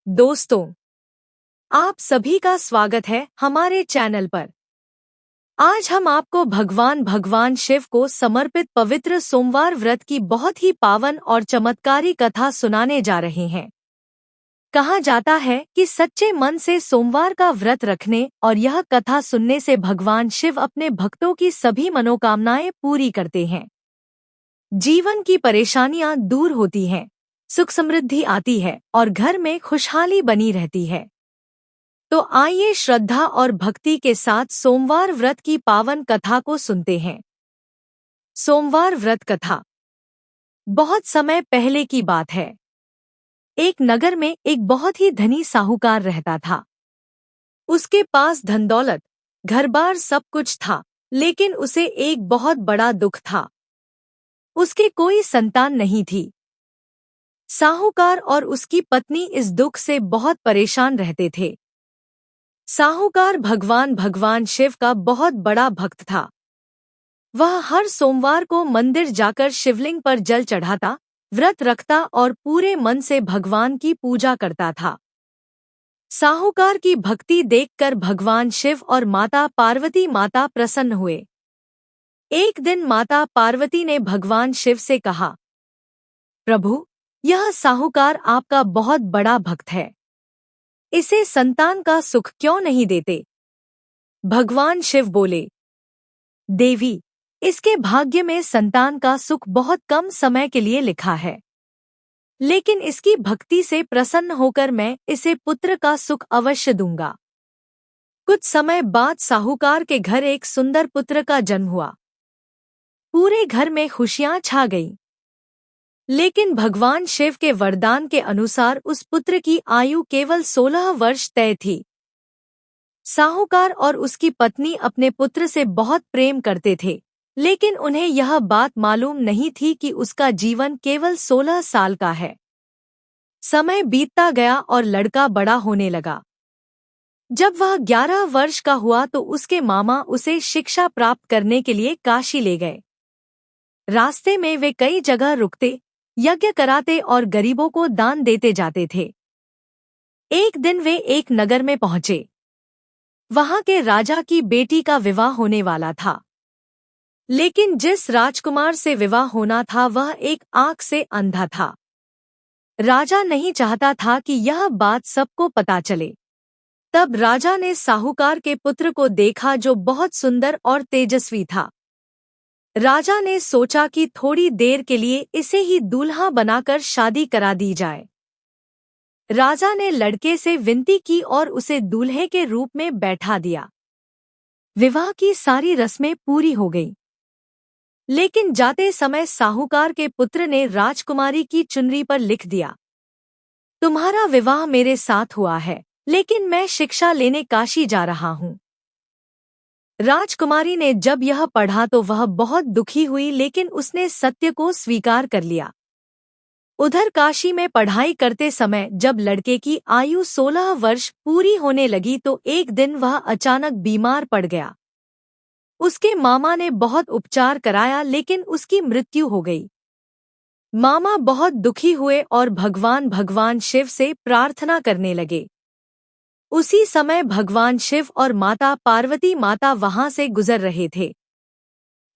दोस्तों, आप सभी का स्वागत है हमारे चैनल पर। आज हम आपको भगवान शिव को समर्पित पवित्र सोमवार व्रत की बहुत ही पावन और चमत्कारी कथा सुनाने जा रहे हैं। कहा जाता है कि सच्चे मन से सोमवार का व्रत रखने और यह कथा सुनने से भगवान शिव अपने भक्तों की सभी मनोकामनाएं पूरी करते हैं। जीवन की परेशानियां दूर होती हैं, सुख समृद्धि आती है और घर में खुशहाली बनी रहती है। तो आइए श्रद्धा और भक्ति के साथ सोमवार व्रत की पावन कथा को सुनते हैं। सोमवार व्रत कथा। बहुत समय पहले की बात है। एक नगर में एक बहुत ही धनी साहूकार रहता था। उसके पास धन दौलत, घर-बार सब कुछ था, लेकिन उसे एक बहुत बड़ा दुख था। उसके कोई संतान नहीं थी। साहूकार और उसकी पत्नी इस दुख से बहुत परेशान रहते थे। साहूकार भगवान शिव का बहुत बड़ा भक्त था। वह हर सोमवार को मंदिर जाकर शिवलिंग पर जल चढ़ाता, व्रत रखता और पूरे मन से भगवान की पूजा करता था। साहूकार की भक्ति देखकर भगवान शिव और माता पार्वती माता प्रसन्न हुए। एक दिन माता पार्वती ने भगवान शिव से कहा, प्रभु, यह साहूकार आपका बहुत बड़ा भक्त है। इसे संतान का सुख क्यों नहीं देते? भगवान शिव बोले, देवी, इसके भाग्य में संतान का सुख बहुत कम समय के लिए लिखा है, लेकिन इसकी भक्ति से प्रसन्न होकर मैं इसे पुत्र का सुख अवश्य दूंगा। कुछ समय बाद साहूकार के घर एक सुंदर पुत्र का जन्म हुआ। पूरे घर में खुशियां छा गईं। लेकिन भगवान शिव के वरदान के अनुसार उस पुत्र की आयु केवल 16 वर्ष तय थी। साहूकार और उसकी पत्नी अपने पुत्र से बहुत प्रेम करते थे, लेकिन उन्हें यह बात मालूम नहीं थी कि उसका जीवन केवल 16 साल का है। समय बीतता गया और लड़का बड़ा होने लगा। जब वह 11 वर्ष का हुआ तो उसके मामा उसे शिक्षा प्राप्त करने के लिए काशी ले गए। रास्ते में वे कई जगह रुकते, यज्ञ कराते और गरीबों को दान देते जाते थे। एक दिन वे एक नगर में पहुंचे। वहां के राजा की बेटी का विवाह होने वाला था, लेकिन जिस राजकुमार से विवाह होना था वह एक आंख से अंधा था। राजा नहीं चाहता था कि यह बात सबको पता चले। तब राजा ने साहूकार के पुत्र को देखा जो बहुत सुंदर और तेजस्वी था। राजा ने सोचा कि थोड़ी देर के लिए इसे ही दूल्हा बनाकर शादी करा दी जाए। राजा ने लड़के से विनती की और उसे दूल्हे के रूप में बैठा दिया। विवाह की सारी रस्में पूरी हो गईं। लेकिन जाते समय साहूकार के पुत्र ने राजकुमारी की चुनरी पर लिख दिया, तुम्हारा विवाह मेरे साथ हुआ है, लेकिन मैं शिक्षा लेने काशी जा रहा हूँ। राजकुमारी ने जब यह पढ़ा तो वह बहुत दुखी हुई, लेकिन उसने सत्य को स्वीकार कर लिया। उधर काशी में पढ़ाई करते समय जब लड़के की आयु 16 वर्ष पूरी होने लगी तो एक दिन वह अचानक बीमार पड़ गया। उसके मामा ने बहुत उपचार कराया, लेकिन उसकी मृत्यु हो गई। मामा बहुत दुखी हुए और भगवान शिव से प्रार्थना करने लगे। उसी समय भगवान शिव और माता पार्वती माता वहां से गुजर रहे थे।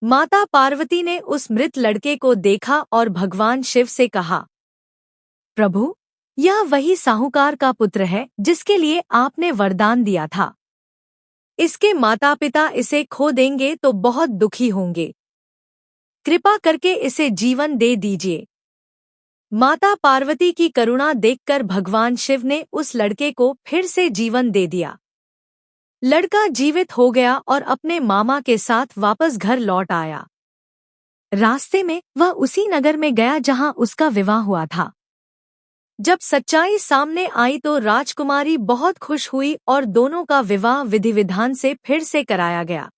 माता पार्वती ने उस मृत लड़के को देखा और भगवान शिव से कहा, प्रभु, यह वही साहूकार का पुत्र है जिसके लिए आपने वरदान दिया था। इसके माता पिता इसे खो देंगे तो बहुत दुखी होंगे। कृपा करके इसे जीवन दे दीजिए। माता पार्वती की करुणा देखकर भगवान शिव ने उस लड़के को फिर से जीवन दे दिया। लड़का जीवित हो गया और अपने मामा के साथ वापस घर लौट आया। रास्ते में वह उसी नगर में गया जहां उसका विवाह हुआ था। जब सच्चाई सामने आई तो राजकुमारी बहुत खुश हुई और दोनों का विवाह विधि विधान से फिर से कराया गया।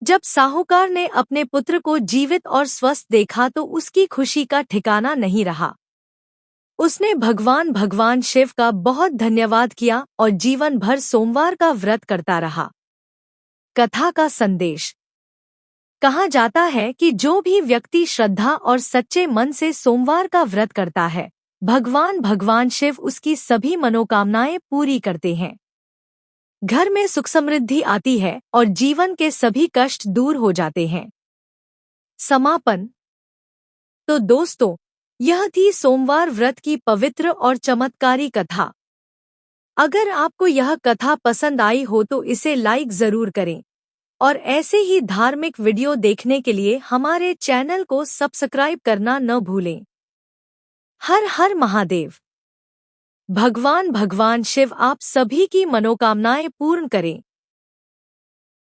जब साहूकार ने अपने पुत्र को जीवित और स्वस्थ देखा तो उसकी खुशी का ठिकाना नहीं रहा। उसने भगवान शिव का बहुत धन्यवाद किया और जीवन भर सोमवार का व्रत करता रहा। कथा का संदेश। कहा जाता है कि जो भी व्यक्ति श्रद्धा और सच्चे मन से सोमवार का व्रत करता है, भगवान शिव उसकी सभी मनोकामनाएं पूरी करते हैं। घर में सुख समृद्धि आती है और जीवन के सभी कष्ट दूर हो जाते हैं। समापन। तो दोस्तों, यह थी सोमवार व्रत की पवित्र और चमत्कारी कथा। अगर आपको यह कथा पसंद आई हो तो इसे लाइक जरूर करें और ऐसे ही धार्मिक वीडियो देखने के लिए हमारे चैनल को सब्सक्राइब करना न भूलें। हर हर महादेव। भगवान शिव आप सभी की मनोकामनाएं पूर्ण करें।